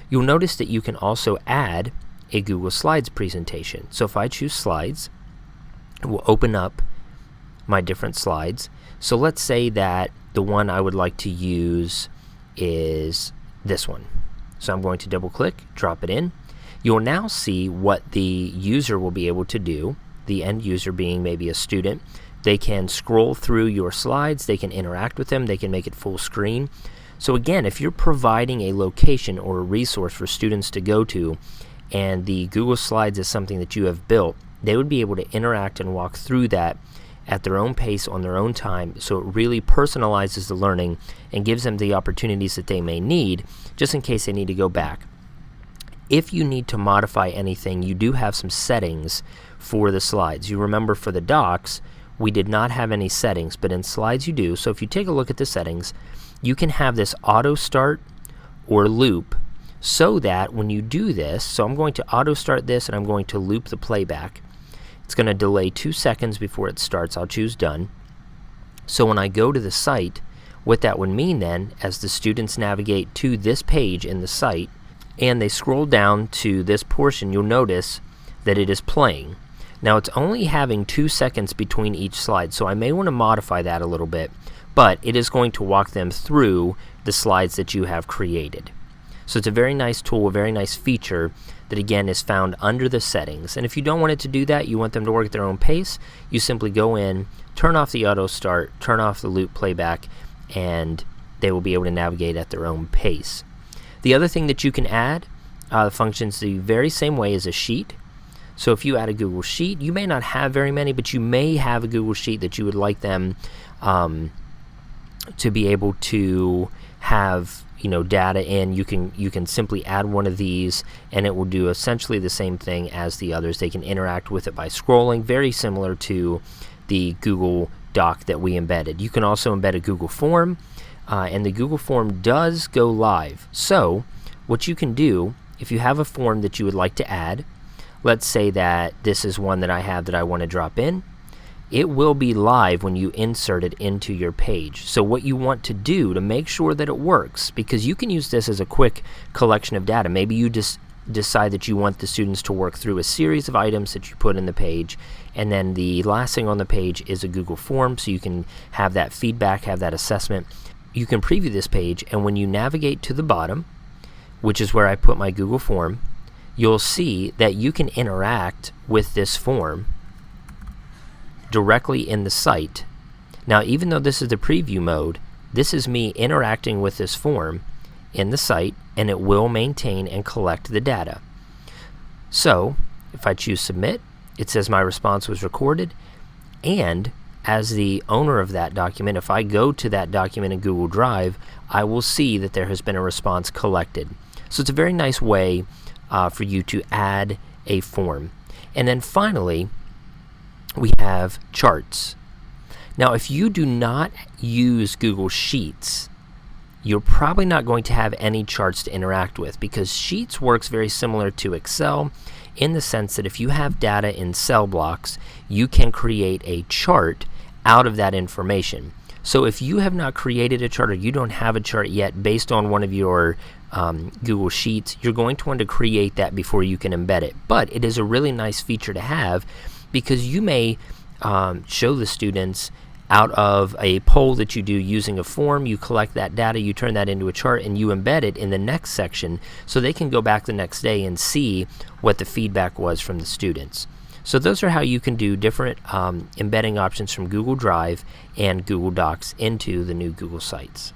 You'll notice that you can also add a Google Slides presentation. So if I choose Slides, it will open up my different slides. So let's say that the one I would like to use is this one. So I'm going to double click, drop it in. You'll now see what the user will be able to do, the end user being maybe a student. They can scroll through your slides, they can interact with them, they can make it full screen. So again, if you're providing a location or a resource for students to go to, and the Google Slides is something that you have built, they would be able to interact and walk through that at their own pace, on their own time, so it really personalizes the learning and gives them the opportunities that they may need, just in case they need to go back. If you need to modify anything, you do have some settings for the slides. You remember for the docs, we did not have any settings, but in Slides you do. So if you take a look at the settings, you can have this auto start or loop, so that when you do this, so I'm going to auto start this and I'm going to loop the playback. It's going to delay 2 seconds before it starts. I'll choose done. So when I go to the site, what that would mean then, as the students navigate to this page in the site and they scroll down to this portion, you'll notice that it is playing. Now it's only having 2 seconds between each slide, so I may want to modify that a little bit, but it is going to walk them through the slides that you have created. So it's a very nice tool, a very nice feature that again is found under the settings. And if you don't want it to do that, you want them to work at their own pace, you simply go in, turn off the auto start, turn off the loop playback, and they will be able to navigate at their own pace. The other thing that you can add functions the very same way as a sheet. So if you add a Google Sheet, you may not have very many, but you may have a Google Sheet that you would like them to be able to have data in. You can simply add one of these and it will do essentially the same thing as the others. They can interact with it by scrolling, very similar to the Google Doc that we embedded. You can also embed a Google Form, and the Google Form does go live. So what you can do, if you have a form that you would like to add, let's say that this is one that I have that I want to drop in, it will be live when you insert it into your page. So what you want to do to make sure that it works, because you can use this as a quick collection of data. Maybe you just decide that you want the students to work through a series of items that you put in the page, and then the last thing on the page is a Google Form, so you can have that feedback, have that assessment. You can preview this page, and when you navigate to the bottom, which is where I put my Google Form, you'll see that you can interact with this form directly in the site. Now, even though this is the preview mode, this is me interacting with this form in the site, and it will maintain and collect the data. So if I choose submit, it says my response was recorded, and as the owner of that document, if I go to that document in Google Drive, I will see that there has been a response collected. So it's a very nice way for you to add a form. And then finally, we have charts. Now, if you do not use Google Sheets, you're probably not going to have any charts to interact with, because Sheets works very similar to Excel in the sense that if you have data in cell blocks, you can create a chart out of that information. So if you have not created a chart, or you don't have a chart yet based on one of your Google Sheets, you're going to want to create that before you can embed it. But it is a really nice feature to have, because you may show the students out of a poll that you do using a form, you collect that data, you turn that into a chart, and you embed it in the next section so they can go back the next day and see what the feedback was from the students. So those are how you can do different embedding options from Google Drive and Google Docs into the new Google Sites.